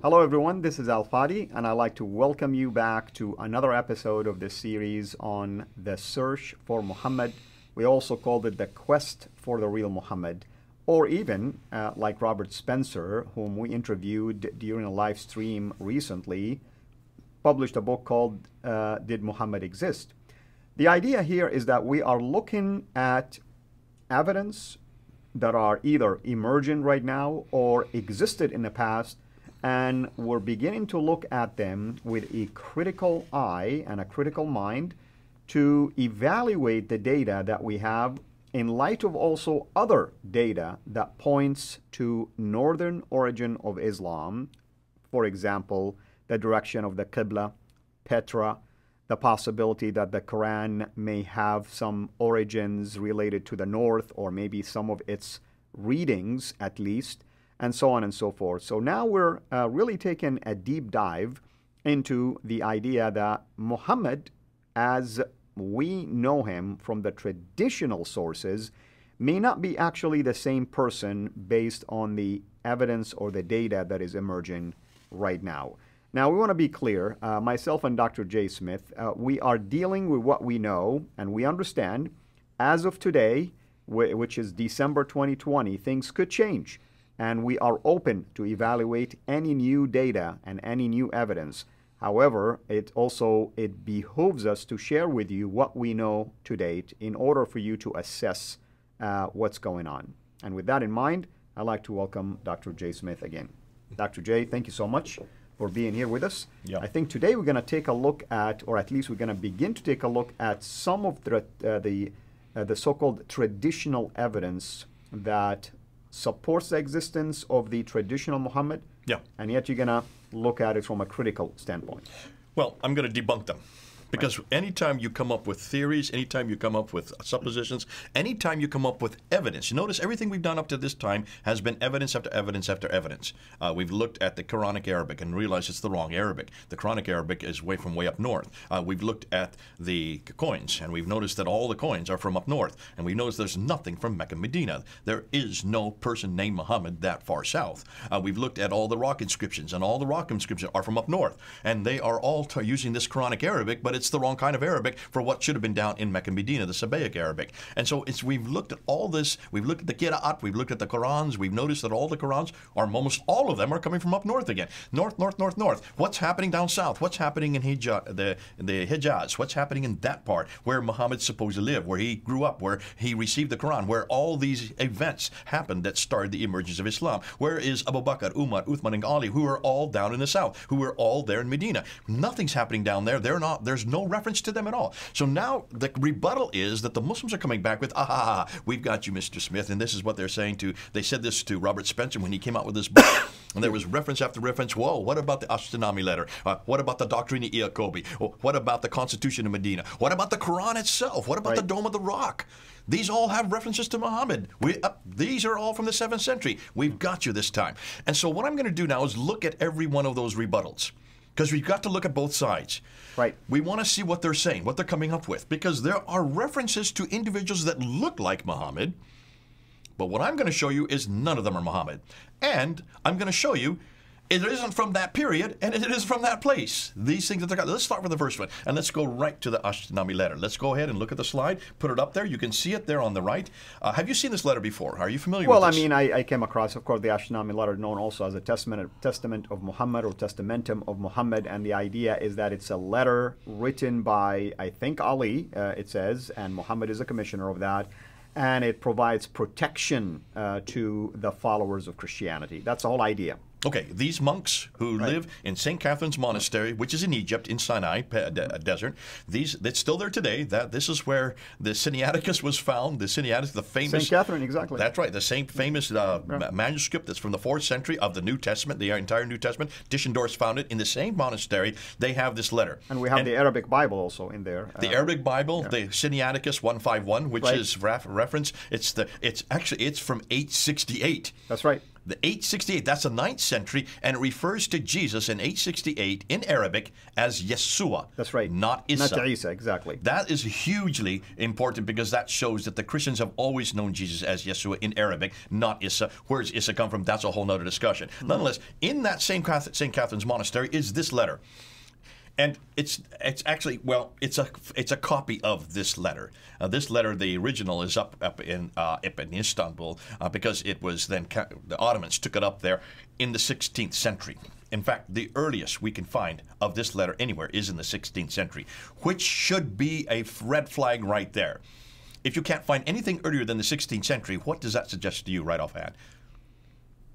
Hello everyone, this is Fadi, and I'd like to welcome you back to another episode of this series on the search for Muhammad. We also called it the quest for the real Muhammad, or even like Robert Spencer, whom we interviewed during a live stream recently, published a book called Did Muhammad Exist? The idea here is that we are looking at evidence that are either emergent right now or existed in the past, and we're beginning to look at them with a critical eye and a critical mind to evaluate the data that we have in light of also other data that points to northern origin of Islam. For example, the direction of the Qibla, Petra, the possibility that the Quran may have some origins related to the north, or maybe some of its readings at least, and so on and so forth. So now we're really taking a deep dive into the idea that Muhammad, as we know him from the traditional sources, may not be actually the same person based on the evidence or the data that is emerging right now. Now, we want to be clear, myself and Dr. J. Smith, we are dealing with what we know and we understand. As of today, which is December 2020, things could change, and we are open to evaluate any new data and any new evidence. However, it behooves us to share with you what we know to date in order for you to assess what's going on. And with that in mind, I'd like to welcome Dr. J. Smith again. Dr. J, thank you so much for being here with us. Yeah. I think today we're going to take a look at, or at least we're going to begin to take a look at some of the so-called traditional evidence that supports the existence of the traditional Muhammad. Yeah. And yet you're going to look at it from a critical standpoint. Well, I'm going to debunk them. Because anytime you come up with theories, anytime you come up with suppositions, anytime you come up with evidence, you notice everything we've done up to this time has been evidence after evidence after evidence. We've looked at the Quranic Arabic and realized it's the wrong Arabic. The Quranic Arabic is way up north. We've looked at the coins, and we've noticed that all the coins are from up north. And we noticed there's nothing from Mecca, Medina. There is no person named Muhammad that far south. We've looked at all the rock inscriptions, and all the rock inscriptions are from up north. And they are all using this Quranic Arabic, but it's the wrong kind of Arabic for what should have been down in Mecca and Medina, the Sabbaic Arabic. And so we've looked at all this, we've looked at the Qira'at, we've looked at the Qurans, we've noticed that all the Qurans, or almost all of them, are coming from up north again. North, north, north, north. What's happening down south? What's happening in the Hijaz? What's happening in that part where Muhammad supposedly lived, where he grew up, where he received the Quran, where all these events happened that started the emergence of Islam? Where is Abu Bakr, Umar, Uthman, and Ali, who are all down in the south, who are all there in Medina? Nothing's happening down there. There's no reference to them at all. So now the rebuttal is that the Muslims are coming back with, we've got you, Mr. Smith, and this is what they're saying they said this to Robert Spencer when he came out with this book, and there was reference after reference. Whoa, what about the Ashtiname Letter? What about the Doctrine of Iacobi? What about the Constitution of Medina? What about the Quran itself? What about the Dome of the Rock? These all have references to Muhammad. These are all from the 7th century. We've got you this time. And so what I'm going to do now is look at every one of those rebuttals, because we've got to look at both sides. Right. We want to see what they're saying, what they're coming up with, because there are references to individuals that look like Muhammad, but what I'm going to show you is none of them are Muhammad. And I'm going to show you it isn't from that period, and it is from that place. These things that they're got. Let's start with the first one, and let's go right to the Ashtiname Letter. Let's go ahead and look at the slide, put it up there. You can see it there on the right. Have you seen this letter before? Are you familiar with this? Well, I mean, I came across, of course, the Ashtiname Letter, known also as a Testament of Muhammad, or Testamentum of Muhammad, and the idea is that it's a letter written by, I think, Ali, it says, and Muhammad is a commissioner of that, and it provides protection to the followers of Christianity. That's the whole idea. Okay, these monks who live in St. Catherine's Monastery, which is in Egypt, in Sinai desert, it's still there today. This is where the Sinaiticus was found. The Sinaiticus, the famous St. Catherine, exactly. That's right. The same famous manuscript that's from the 4th century of the New Testament, the entire New Testament. Tischendorf found it in the same monastery. They have this letter, and we have the Arabic Bible also in there. The Arabic Bible, the Sinaiticus 151, which is reference. It's from 868. That's right. The 868, that's the 9th century, and it refers to Jesus in 868 in Arabic as Yeshua. That's right. Not Isa. Not Isa, exactly. That is hugely important because that shows that the Christians have always known Jesus as Yeshua in Arabic, not Isa. Where does Isa come from? That's a whole other discussion. Nonetheless, in that same St. Catherine's Monastery is this letter. And it's actually, well, it's a copy of this letter. This letter, the original, is up in Istanbul because it was then the Ottomans took it up there in the 16th century. In fact, the earliest we can find of this letter anywhere is in the 16th century, which should be a red flag right there. If you can't find anything earlier than the 16th century, what does that suggest to you right offhand?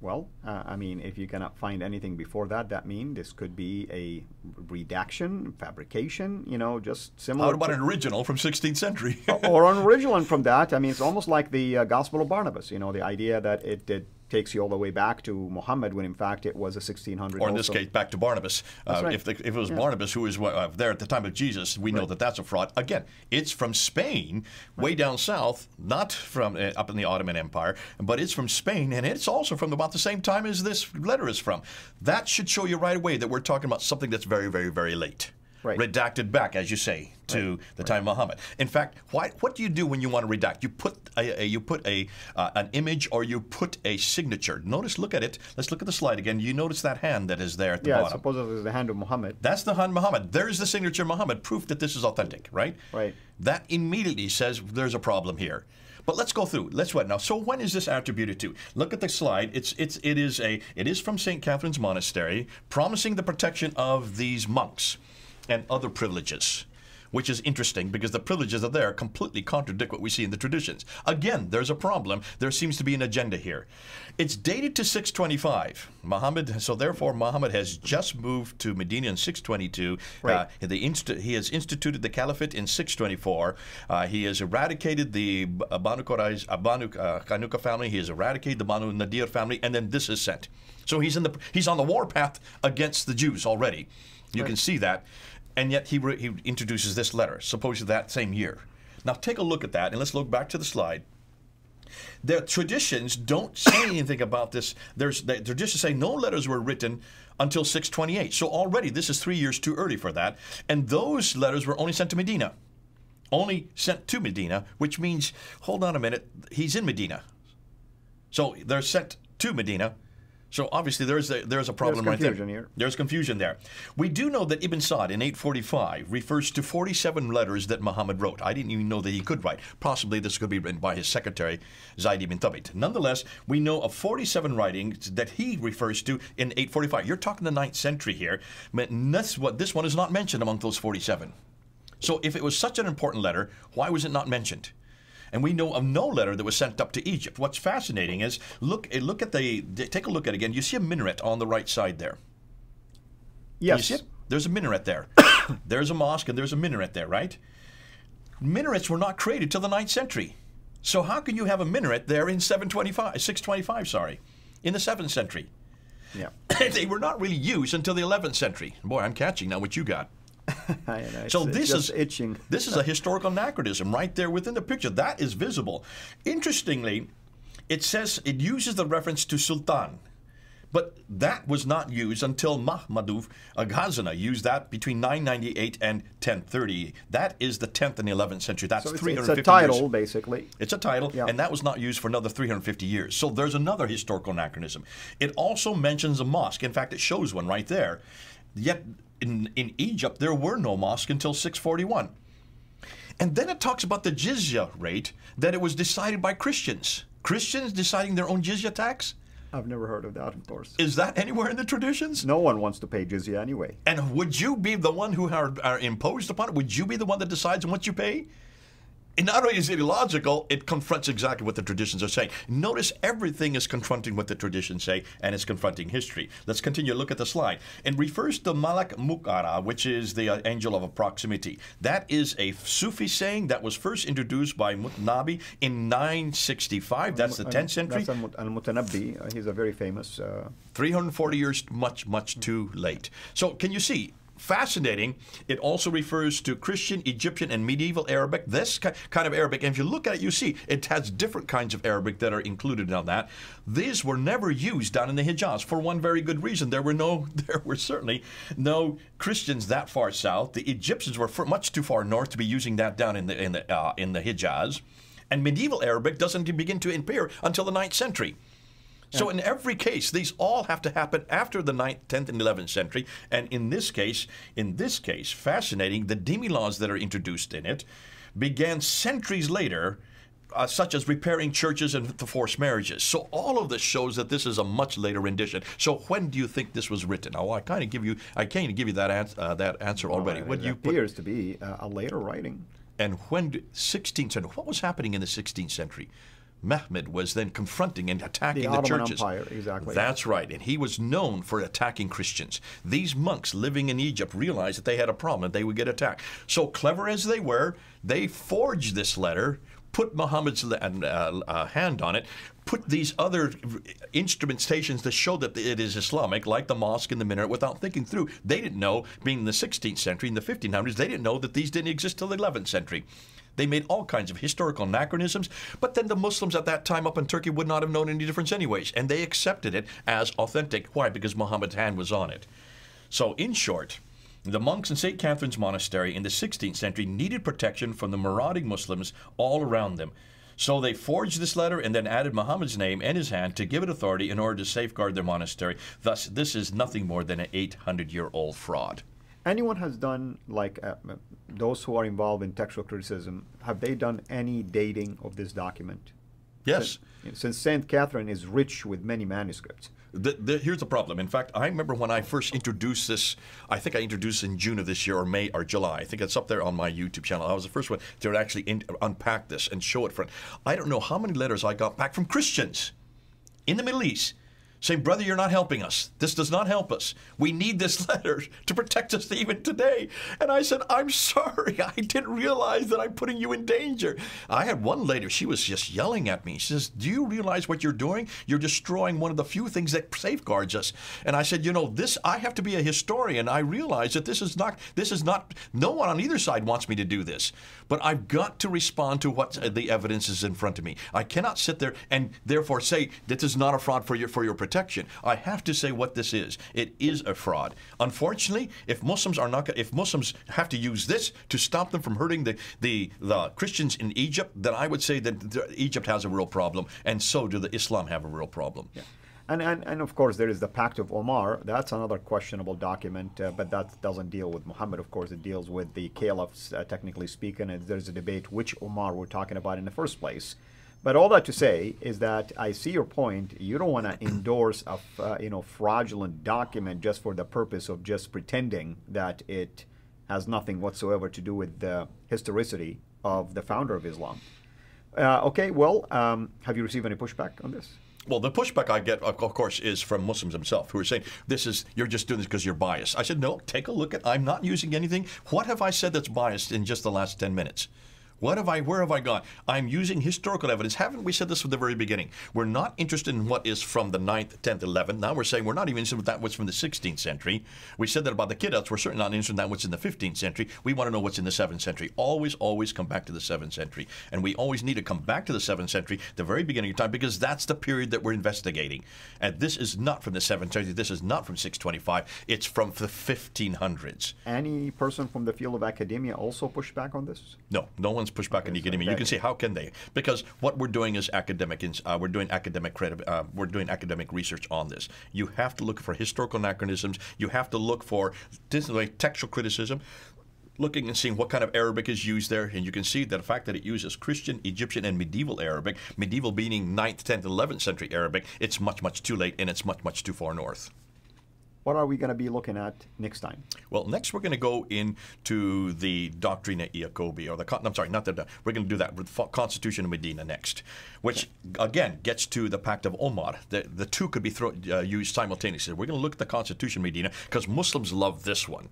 Well, I mean, if you cannot find anything before that, that means this could be a redaction, fabrication, you know, just similar. How about an original from 16th century? Or an original from that. I mean, it's almost like the Gospel of Barnabas, you know, the idea that it takes you all the way back to Muhammad when in fact it was a 1600. Or in this case, back to Barnabas. Right. If it was Barnabas who was there at the time of Jesus, we know that that's a fraud. Again, it's from Spain, way down south, not from up in the Ottoman Empire, but it's from Spain, and it's also from about the same time as this letter is from. That should show you right away that we're talking about something that's very, very, very late. Right. Redacted back, as you say, to the time of Muhammad. In fact, what do you do when you want to redact? You put an image or you put a signature. Notice, look at it. Let's look at the slide again. You notice that hand that is there at the bottom. Yeah, supposedly it's the hand of Muhammad. That's the hand of Muhammad. There's the signature Muhammad, proof that this is authentic, right? Right. That immediately says there's a problem here. But let's go through. Let's what now? So when is this attributed to? Look at the slide. It is from St. Catherine's Monastery, promising the protection of these monks and other privileges, which is interesting because the privileges that are there completely contradict what we see in the traditions. Again, there's a problem. There seems to be an agenda here. It's dated to 625. So therefore, Muhammad has just moved to Medina in 622. Right. He has instituted the caliphate in 624. He has eradicated the Banu Qanuqa family. He has eradicated the Banu Nadir family, and then this is sent. So he's on the war path against the Jews already. You can see that. And yet he introduces this letter, supposedly that same year. Now take a look at that, and let's look back to the slide. The traditions don't say anything about this. The traditions say no letters were written until 628. So already this is 3 years too early for that. And those letters were only sent to Medina. Only sent to Medina, which means, hold on a minute, he's in Medina. So they're sent to Medina. So obviously there's a problem right there. Here. There's confusion there. We do know that Ibn Sa'd in 845 refers to 47 letters that Muhammad wrote. I didn't even know that he could write. Possibly this could be written by his secretary, Zayd ibn Thabit. Nonetheless, we know of 47 writings that he refers to in 845. You're talking the 9th century here. This one is not mentioned among those 47. So if it was such an important letter, why was it not mentioned? And we know of no letter that was sent up to Egypt. What's fascinating is, take a look at it again. You see a minaret on the right side there. Yes. You see it? There's a minaret there. There's a mosque and there's a minaret there, right? Minarets were not created till the 9th century. So how can you have a minaret there in 625, sorry, in the 7th century? Yeah. They were not really used until the 11th century. Boy, I'm catching now what you got. So this is itching. This is a historical anachronism right there within the picture. That is visible. Interestingly, it uses the reference to Sultan, but that was not used until Mahmud Ghazana used that between 998 and 1030. That is the 10th and 11th century. That's 350 years. It's a title, basically. It's a title, and that was not used for another 350 years. So there's another historical anachronism. It also mentions a mosque. In fact, it shows one right there. Yet in Egypt, there were no mosques until 641. And then it talks about the jizya rate, that it was decided by Christians. Christians deciding their own jizya tax? I've never heard of that, of course. Is that anywhere in the traditions? No one wants to pay jizya anyway. And would you be the one who are imposed upon it? Would you be the one that decides on what you pay? And not only is it illogical, it confronts exactly what the traditions are saying. Notice everything is confronting what the traditions say, and it's confronting history. Let's continue. Look at the slide. It refers to Malak Muqara, which is the angel of proximity. That is a Sufi saying that was first introduced by Mutnabi in 965. That's the 10th century. That's Al-Mutanabbi. He's a very famous... 340 years, much, much too late. So can you see? fascinating, it also refers to Christian, Egyptian, and medieval Arabic. This kind of Arabic, and if you look at it, you see it has different kinds of Arabic that are included on that. These were never used down in the Hijaz for one very good reason. There were certainly no Christians that far south. The Egyptians were much too far north to be using that down in the Hijaz. And medieval Arabic doesn't begin to appear until the 9th century. So in every case, these all have to happen after the 9th, 10th, and 11th century. And in this case, fascinating, the demi-laws that are introduced in it began centuries later, such as repairing churches and the forced marriages. So all of this shows that this is a much later rendition. So when do you think this was written? Oh, I can't give you that answer already. It appears to be a later writing. And when 16th century? What was happening in the 16th century? Muhammed was then confronting and attacking the churches. The Ottoman Empire, exactly. That's right, and he was known for attacking Christians. These monks living in Egypt realized that they had a problem, and they would get attacked. So clever as they were, they forged this letter, put Muhammad's hand on it, put these other instrumentations to show that it is Islamic, like the mosque and the minaret, without thinking through. They didn't know, being in the 16th century, in the 1500s, they didn't know that these didn't exist till the 11th century. They made all kinds of historical anachronisms, but then the Muslims at that time up in Turkey would not have known any difference anyways, and they accepted it as authentic. Why? Because Muhammad's hand was on it. So in short, the monks in St. Catherine's Monastery in the 16th century needed protection from the marauding Muslims all around them. So they forged this letter and then added Muhammad's name and his hand to give it authority in order to safeguard their monastery. Thus, this is nothing more than an 800-year-old fraud. Anyone has done, like those who are involved in textual criticism, have they done any dating of this document? Yes. Since St. Catherine is rich with many manuscripts. Here's the problem. In fact, I remember when I first introduced this, I think I introduced it in June of this year or May or July. I think it's up there on my YouTube channel. I was the first one to actually unpack this and show it. I don't know how many letters I got back from Christians in the Middle East saying, brother, you're not helping us. This does not help us. We need this letter to protect us even today. And I said, I'm sorry. I didn't realize that I'm putting you in danger. I had one lady, she was just yelling at me. She says, do you realize what you're doing? You're destroying one of the few things that safeguards us. And I said, you know, I have to be a historian. I realize that this is not, no one on either side wants me to do this. But I've got to respond to what the evidence is in front of me. I cannot sit there and therefore say this is not a fraud for your protection. I have to say what this is. It is a fraud. Unfortunately, if Muslims have to use this to stop them from hurting the Christians in Egypt, then I would say that Egypt has a real problem, and so do the Islam have a real problem. Yeah. And of course, there is the Pact of Omar. That's another questionable document, but that doesn't deal with Muhammad. Of course, it deals with the caliphs, technically speaking, and there's a debate which Omar we're talking about in the first place. But all that to say is that I see your point. You don't want to endorse a fraudulent document just for the purpose of just pretending that it has nothing whatsoever to do with the historicity of the founder of Islam. Okay, well, have you received any pushback on this? Well, the pushback I get, of course, is from Muslims themselves who are saying, you're just doing this because you're biased. I said, no, take a look at, I'm not using anything. What have I said that's biased in just the last 10 minutes? Where have I gone? I'm using historical evidence. Haven't we said this from the very beginning? We're not interested in what is from the 9th, 10th, 11th. Now we're saying we're not even interested in that what's from the 16th century. We said that about the Qira'ats. We're certainly not interested in that what's in the 15th century. We want to know what's in the 7th century. Always come back to the 7th century. And we always need to come back to the 7th century, the very beginning of time, because that's the period that we're investigating. And this is not from the 7th century. This is not from 625. It's from the 1500s. Any person from the field of academia also pushed back on this? No one's pushed back on academia. You can say, how can they? Because what we're doing is academic. We're doing academic research on this. You have to look for historical anachronisms. You have to look for textual criticism, looking and seeing what kind of Arabic is used there, and you can see that the fact that it uses Christian, Egyptian, and medieval Arabic, medieval meaning 9th, 10th, 11th century Arabic, it's much too late, and it's much too far north. What are we going to be looking at next time? Well, next we're going to go into the Doctrina Iacobi, or we're going to do that with Constitution of Medina next, which again gets to the Pact of Omar. The two could be used simultaneously. We're going to look at the Constitution of Medina because Muslims love this one.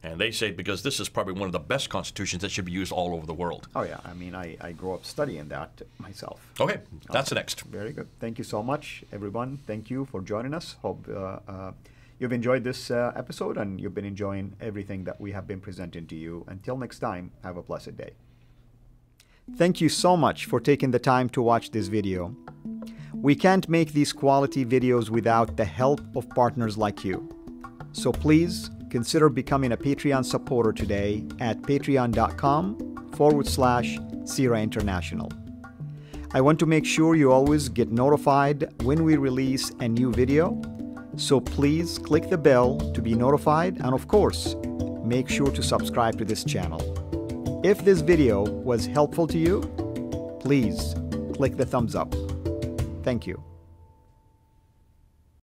And they say because this is probably one of the best constitutions that should be used all over the world. Oh, yeah. I mean, I grew up studying that myself. Okay. That's the next. Very good. Thank you so much, everyone. Thank you for joining us. Hope you've enjoyed this episode and you've been enjoying everything that we have been presenting to you. Until next time, have a blessed day. Thank you so much for taking the time to watch this video. We can't make these quality videos without the help of partners like you. So please consider becoming a Patreon supporter today at patreon.com/CIRA International. I want to make sure you always get notified when we release a new video. So please click the bell to be notified, and of course, make sure to subscribe to this channel. If this video was helpful to you, please click the thumbs up. Thank you.